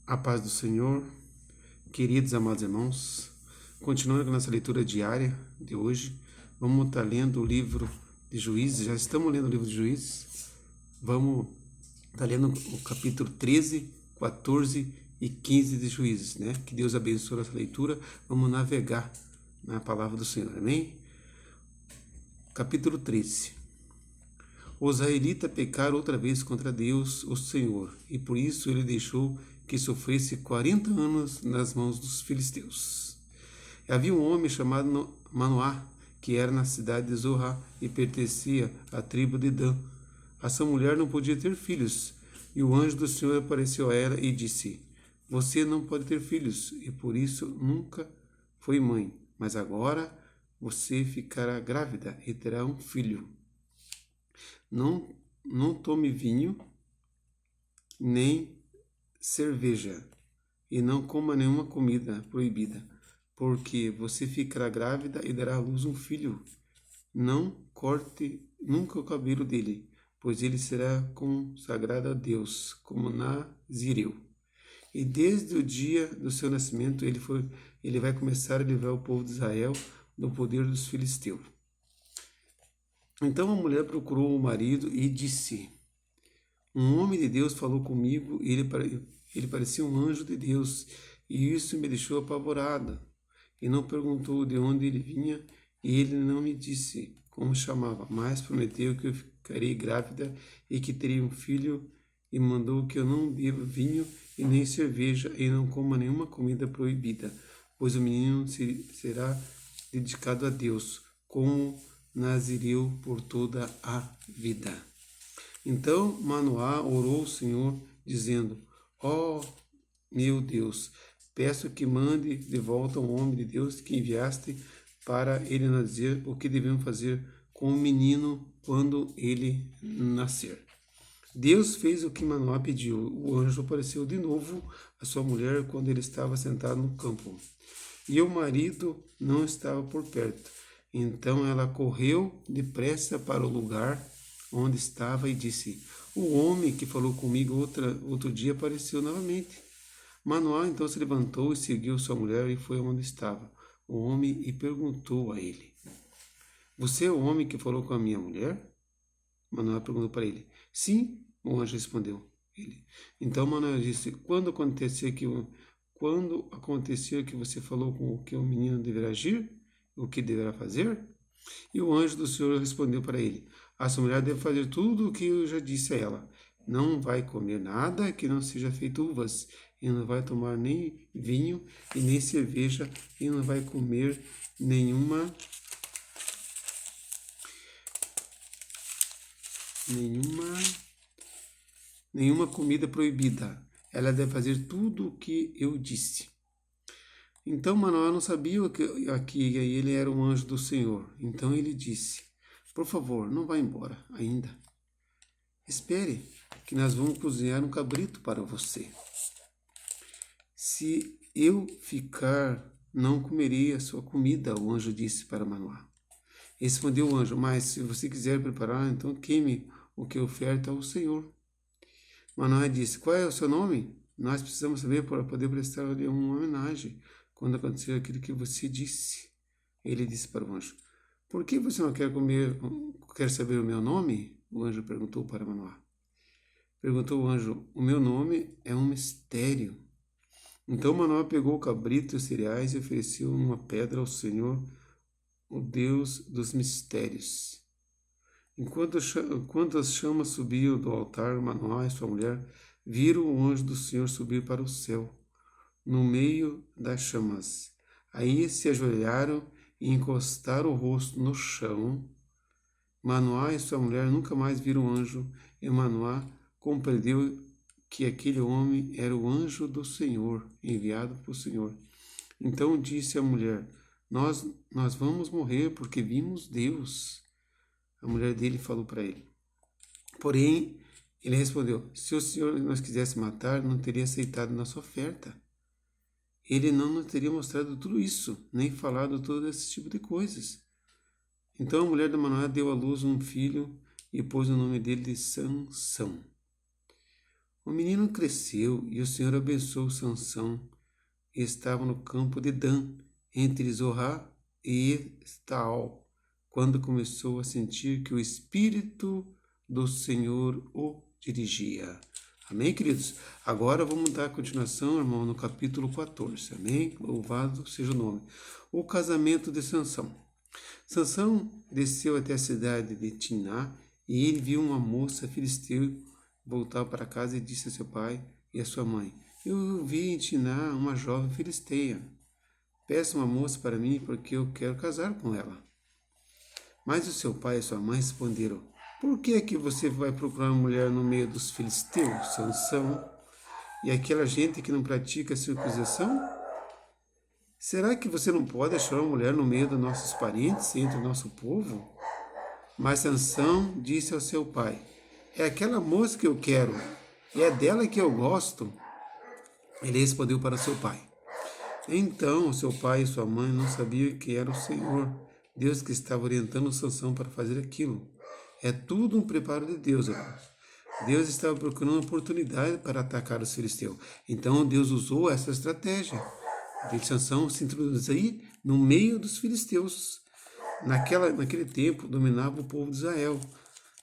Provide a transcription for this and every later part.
A paz do Senhor, queridos amados irmãos, continuando com a nossa leitura diária de hoje, vamos estar lendo o livro de Juízes, já estamos lendo o livro de Juízes, vamos estar lendo o capítulo 13, 14 e 15 de Juízes, né? Que Deus abençoe essa leitura, vamos navegar na palavra do Senhor, amém? Capítulo 13. Os israelitas pecaram outra vez contra Deus, o Senhor, e por isso ele deixou que sofresse 40 anos nas mãos dos filisteus. Havia um homem chamado Manoá, que era na cidade de Zorá e pertencia à tribo de Dan. Essa mulher não podia ter filhos, e o anjo do Senhor apareceu a ela e disse: Você não pode ter filhos, e por isso nunca foi mãe, mas agora você ficará grávida e terá um filho. Não tome vinho, nem cerveja, e não coma nenhuma comida proibida, porque você ficará grávida e dará à luz um filho. Não corte nunca o cabelo dele, pois ele será consagrado a Deus, como nazireu. E desde o dia do seu nascimento ele vai começar a livrar o povo de Israel do poder dos filisteus. Então a mulher procurou o marido e disse: Um homem de Deus falou comigo e ele parecia um anjo de Deus, e isso me deixou apavorada. E não perguntou de onde ele vinha, e ele não me disse como chamava, mas prometeu que eu ficarei grávida e que teria um filho, e mandou que eu não beba vinho e nem cerveja, e não coma nenhuma comida proibida, pois o menino será dedicado a Deus, como nazireu por toda a vida. Então Manoá orou ao Senhor, dizendo: Ó meu Deus, peço que mande de volta o homem de Deus que enviaste para ele nos dizer o que devemos fazer com o menino quando ele nascer. Deus fez o que Manoá pediu. O anjo apareceu de novo à sua mulher quando ele estava sentado no campo. E o marido não estava por perto. Então ela correu depressa para o lugar onde estava e disse: O homem que falou comigo outro dia apareceu novamente. Manoá então se levantou e seguiu sua mulher e foi onde estava o homem e perguntou a ele: Você é o homem que falou com a minha mulher? Manoá perguntou para ele: Sim, o anjo respondeu. Então Manoá disse: Quando acontecer que você falou com o que o menino deverá agir, o que deverá fazer? E o anjo do Senhor respondeu para ele: A sua mulher deve fazer tudo o que eu já disse a ela. Não vai comer nada que não seja feito uvas, e não vai tomar nem vinho e nem cerveja, e não vai comer nenhuma comida proibida. Ela deve fazer tudo o que eu disse. Então Manoá não sabia que ele era um anjo do Senhor. Então ele disse: Por favor, não vá embora ainda. Espere, que nós vamos cozinhar um cabrito para você. Se eu ficar, não comerei a sua comida, o anjo disse para Manoá. Respondeu o anjo: Mas se você quiser preparar, então queime o que oferta ao Senhor. Manoá disse: Qual é o seu nome? Nós precisamos saber para poder prestar-lhe uma homenagem quando acontecer aquilo que você disse. Ele disse para o anjo: Por que você não quer saber o meu nome? O anjo perguntou para Manoá. Perguntou o anjo: O meu nome é um mistério. Então Manoá pegou o cabrito e os cereais e ofereceu uma pedra ao Senhor, o Deus dos mistérios. Enquanto as chamas subiam do altar, Manoá e sua mulher viram o anjo do Senhor subir para o céu, no meio das chamas. Aí se ajoelharam e encostaram o rosto no chão. Manoá e sua mulher nunca mais viram o anjo, e Manoá compreendeu que aquele homem era o anjo do Senhor, enviado por Senhor. Então disse a mulher: Nós vamos morrer porque vimos Deus. A mulher dele falou para ele. Porém, ele respondeu: Se o Senhor nos quisesse matar, não teria aceitado nossa oferta. Ele não nos teria mostrado tudo isso, nem falado todo esse tipo de coisas. Então a mulher de Manoá deu à luz um filho e pôs o nome dele de Sansão. O menino cresceu e o Senhor abençoou Sansão. E estava no campo de Dan, entre Zorá e Estaol, quando começou a sentir que o Espírito do Senhor o dirigia. Amém, queridos? Agora vamos dar continuação, irmão, no capítulo 14. Amém? Louvado seja o nome. O casamento de Sansão. Sansão desceu até a cidade de Tiná e ele viu uma moça filisteu voltar para casa e disse a seu pai e a sua mãe: Eu vi em Tiná uma jovem filisteia. Peça uma moça para mim porque eu quero casar com ela. Mas o seu pai e sua mãe responderam: Por que é que você vai procurar uma mulher no meio dos filisteus, Sansão, e aquela gente que não pratica a circuncisão? Será que você não pode achar uma mulher no meio dos nossos parentes, entre o nosso povo? Mas Sansão disse ao seu pai: É aquela moça que eu quero, é dela que eu gosto. Ele respondeu para seu pai. Então seu pai e sua mãe não sabiam que era o Senhor, Deus, que estava orientando Sansão para fazer aquilo. É tudo um preparo de Deus, irmãos. Deus estava procurando uma oportunidade para atacar os filisteus. Então Deus usou essa estratégia de Sansão se introduzir no meio dos filisteus. Naquele tempo dominava o povo de Israel.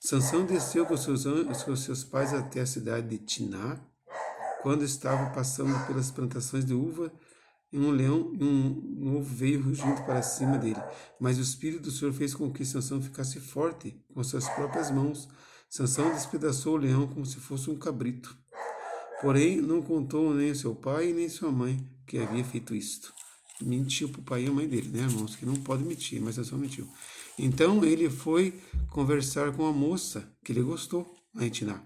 Sansão desceu com seus pais até a cidade de Tiná. Quando estava passando pelas plantações de uva, um leão e um lobo veio rugindo para cima dele. Mas o Espírito do Senhor fez com que Sansão ficasse forte com suas próprias mãos. Sansão despedaçou o leão como se fosse um cabrito. Porém, não contou nem a seu pai nem a sua mãe que havia feito isto. Mentiu para o pai e a mãe dele, né, irmãos? Que não pode mentir, mas Sansão mentiu. Então ele foi conversar com a moça que ele gostou, a Tiná.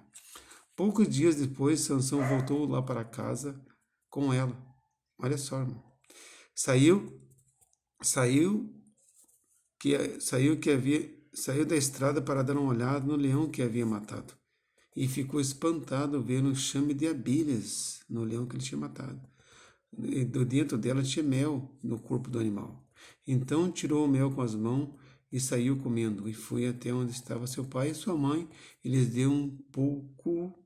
Poucos dias depois, Sansão voltou lá para casa com ela. Olha só, irmão. Saiu da estrada para dar uma olhada no leão que havia matado. E ficou espantado vendo o enxame de abelhas no leão que ele tinha matado. E dentro dela tinha mel no corpo do animal. Então tirou o mel com as mãos e saiu comendo. E foi até onde estava seu pai e sua mãe. E lhes deu um pouco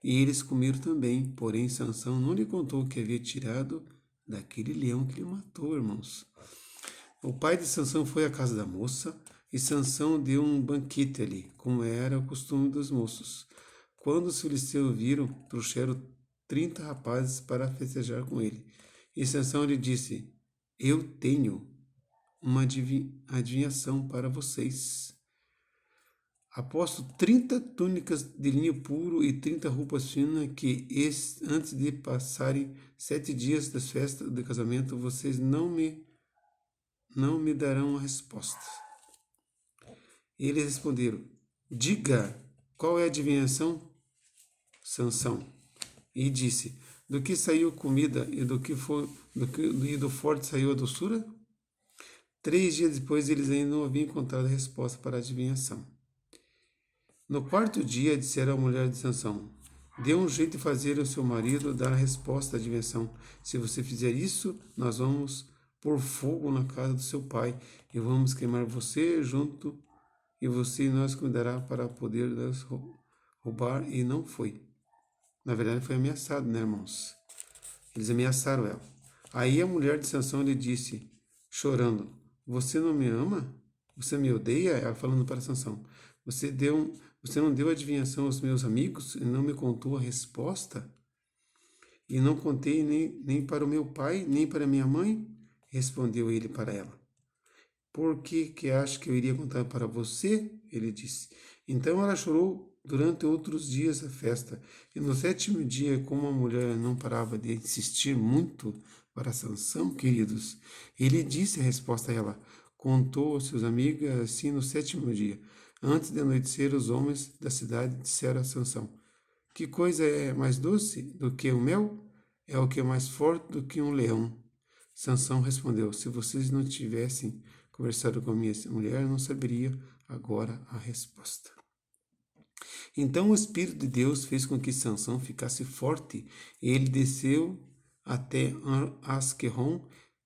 e eles comeram também. Porém, Sansão não lhe contou que havia tirado daquele leão que ele matou, irmãos. O pai de Sansão foi à casa da moça e Sansão deu um banquete ali, como era o costume dos moços. Quando os filisteus viram, trouxeram 30 rapazes para festejar com ele. E Sansão lhe disse: Eu tenho uma adivinhação para vocês. Aposto 30 túnicas de linho puro e 30 roupas finas que, antes de passarem 7 dias das festas de casamento, vocês não me darão a resposta. Eles responderam: Diga, qual é a adivinhação? Sansão. E disse: Do que saiu comida e do forte saiu a doçura? 3 dias depois eles ainda não haviam encontrado a resposta para a adivinhação. No 4º dia, disseram à mulher de Sansão: Dê um jeito de fazer o seu marido dar a resposta à adivinhação. Se você fizer isso, nós vamos pôr fogo na casa do seu pai e vamos queimar você junto e você e nós cuidará para poder nos roubar. E não foi. Na verdade, foi ameaçado, né, irmãos? Eles ameaçaram ela. Aí a mulher de Sansão lhe disse, chorando: Você não me ama? Você me odeia? Ela falando para Sansão: Você não deu adivinhação aos meus amigos e não me contou a resposta? E não contei nem para o meu pai, nem para minha mãe? Respondeu ele para ela. Por que acha que eu iria contar para você? Ele disse. Então ela chorou durante outros dias da festa. E no 7º dia, como a mulher não parava de insistir muito para Sansão, queridos, ele disse a resposta a ela. Contou aos seus amigos assim no 7º dia. Antes de anoitecer, os homens da cidade disseram a Sansão: Que coisa é mais doce do que o mel? É o que é mais forte do que um leão. Sansão respondeu: Se vocês não tivessem conversado com a minha mulher, não saberia agora a resposta. Então o Espírito de Deus fez com que Sansão ficasse forte, e ele desceu até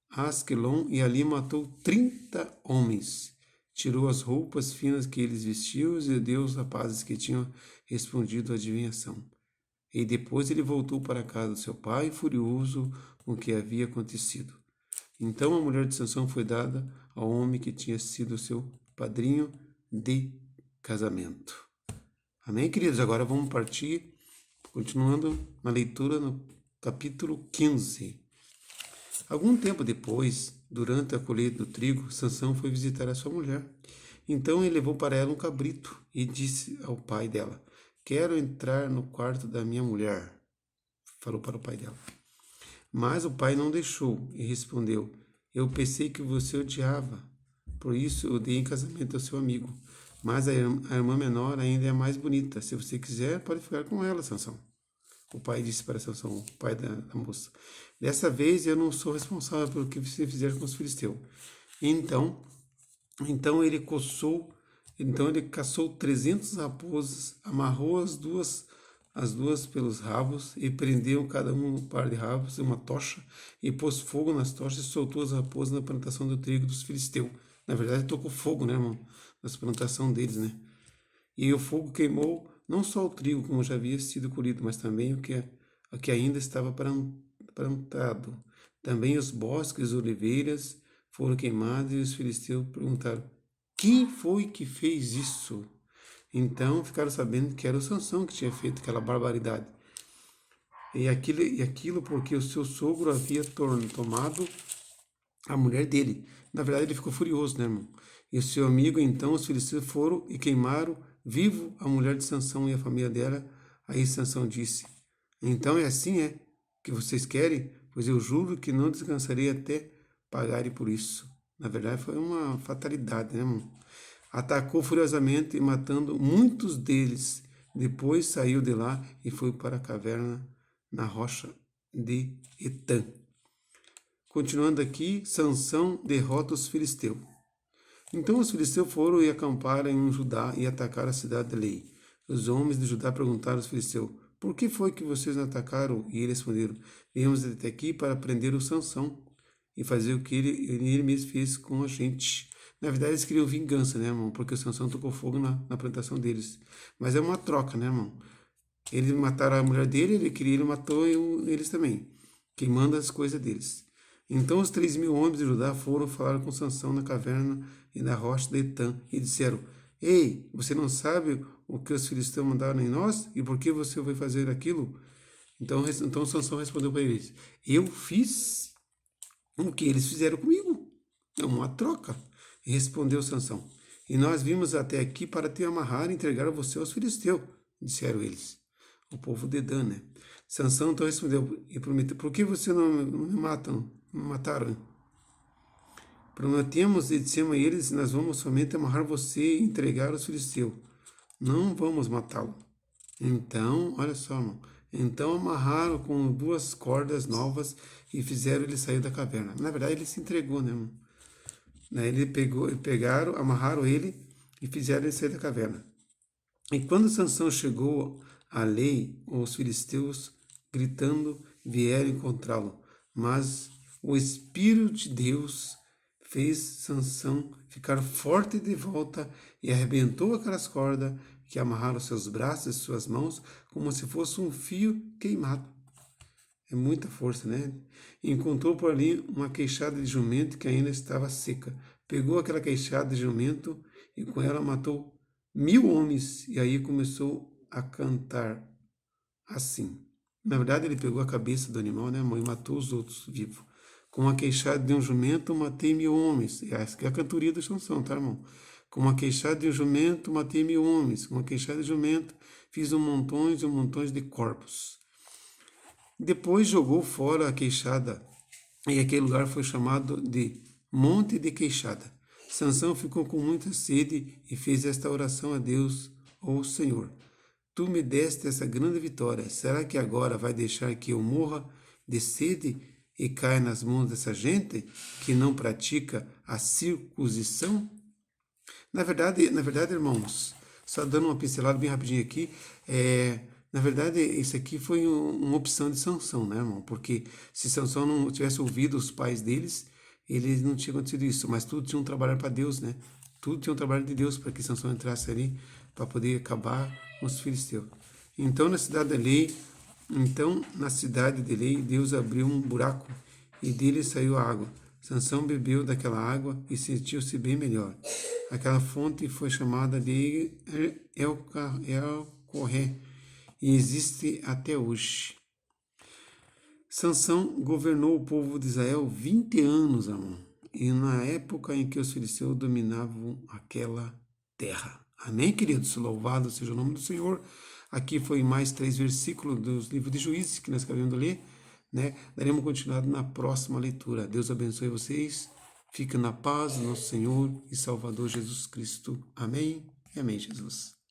Asquelon e ali matou 30 homens. Tirou as roupas finas que eles vestiam e deu aos rapazes que tinham respondido à adivinhação. E depois ele voltou para a casa do seu pai, furioso com o que havia acontecido. Então a mulher de Sansão foi dada ao homem que tinha sido seu padrinho de casamento. Amém, queridos? Agora vamos partir, continuando na leitura no capítulo 15. Algum tempo depois, durante a colheita do trigo, Sansão foi visitar a sua mulher. Então ele levou para ela um cabrito e disse ao pai dela: quero entrar no quarto da minha mulher. Falou para o pai dela. Mas o pai não deixou e respondeu: eu pensei que você odiava, por isso eu dei em casamento ao seu amigo. Mas a irmã menor ainda é mais bonita. Se você quiser, pode ficar com ela, Sansão. O pai disse para Sansão, o pai da moça: dessa vez eu não sou responsável pelo que você fizer com os filisteus. Então ele caçou 300 raposas, amarrou as duas pelos rabos e prendeu cada um par de rabos em uma tocha e pôs fogo nas tochas e soltou as raposas na plantação do trigo dos filisteus. Na verdade, tocou fogo, né, irmão? Nas plantações deles, né? E o fogo queimou não só o trigo, como já havia sido colhido, mas também o que ainda estava plantado. Também os bosques e oliveiras foram queimados e os filisteus perguntaram: quem foi que fez isso? Então ficaram sabendo que era o Sansão que tinha feito aquela barbaridade. E aquilo porque o seu sogro havia tomado a mulher dele. Na verdade, ele ficou furioso, né, irmão? E o seu amigo, então, os filisteus foram e queimaram vivo a mulher de Sansão e a família dela. Aí Sansão disse: então é assim, que vocês querem? Pois eu juro que não descansarei até pagarem por isso. Na verdade, foi uma fatalidade, né, irmão? Atacou furiosamente, matando muitos deles. Depois saiu de lá e foi para a caverna na rocha de Etã. Continuando aqui, Sansão derrota os filisteus. Então os filisteus foram e acamparam em Judá e atacaram a cidade de Lei. Os homens de Judá perguntaram aos filisteus: por que foi que vocês não atacaram? E eles responderam: viemos até aqui para prender o Sansão e fazer o que ele mesmo fez com a gente. Na verdade, eles queriam vingança, né, irmão? Porque o Sansão tocou fogo na plantação deles. Mas é uma troca, né, irmão? Eles mataram a mulher dele, ele matou eles também, queimando as coisas deles. Então os 3.000 homens de Judá foram falar com Sansão na caverna e na rocha de Etã e disseram: ei, você não sabe o que os filisteus mandaram em nós? E por que você vai fazer aquilo? Então Sansão respondeu para eles: eu fiz o que eles fizeram comigo. É uma troca. E respondeu Sansão: e nós vimos até aqui para te amarrar e entregar você aos filisteus, disseram eles. O povo de Dan, né? Sansão então respondeu e prometeu: por que você não me mataram? Prometemos e dissemos a eles: nós vamos somente amarrar você e entregar aos filisteus. Não vamos matá-lo. Então, olha só, irmão. Então amarraram com 2 cordas novas e fizeram ele sair da caverna. Na verdade, ele se entregou, né, irmão? Pegaram, amarraram ele e fizeram ele sair da caverna. E quando Sansão chegou à lei, os filisteus, gritando, vieram encontrá-lo. Mas o Espírito de Deus fez Sansão ficar forte de volta e arrebentou aquelas cordas que amarraram seus braços e suas mãos como se fosse um fio queimado. É muita força, né? Encontrou por ali uma queixada de jumento que ainda estava seca. Pegou aquela queixada de jumento e com ela matou 1.000 homens. E aí começou a cantar assim. Na verdade, ele pegou a cabeça do animal, né, e matou os outros vivos. Com a queixada de um jumento, matei 1.000 homens. Essa que é a cantoria do Sansão, tá, irmão? Com a queixada de um jumento, matei 1.000 homens. Com a queixada de jumento, fiz montões e montões de corpos. Depois jogou fora a queixada, e aquele lugar foi chamado de Monte de Queixada. Sansão ficou com muita sede e fez esta oração a Deus: ó Senhor, tu me deste essa grande vitória. Será que agora vai deixar que eu morra de sede e caia nas mãos dessa gente que não pratica a circuncisão? Na verdade, irmãos, só dando uma pincelada bem rapidinho aqui, na verdade, isso aqui foi uma opção de Sansão, né, irmão? Porque se Sansão não tivesse ouvido os pais deles, eles não tinha acontecido isso. Mas tudo tinha um trabalho para Deus, né? Tudo tinha um trabalho de Deus para que Sansão entrasse ali para poder acabar com os filisteus. Então, na cidade ali, Então, na cidade de Elei, Deus abriu um buraco e dele saiu água. Sansão bebeu daquela água e sentiu-se bem melhor. Aquela fonte foi chamada de El-Corré e existe até hoje. Sansão governou o povo de Israel 20 anos, amor, e na época em que os filisteus dominavam aquela terra. Amém, queridos? Louvado seja o nome do Senhor. Aqui foi mais 3 versículos dos livros de Juízes que nós acabamos de ler, né? Daremos continuidade na próxima leitura. Deus abençoe vocês. Fiquem na paz do nosso Senhor e Salvador Jesus Cristo. Amém e amém, Jesus.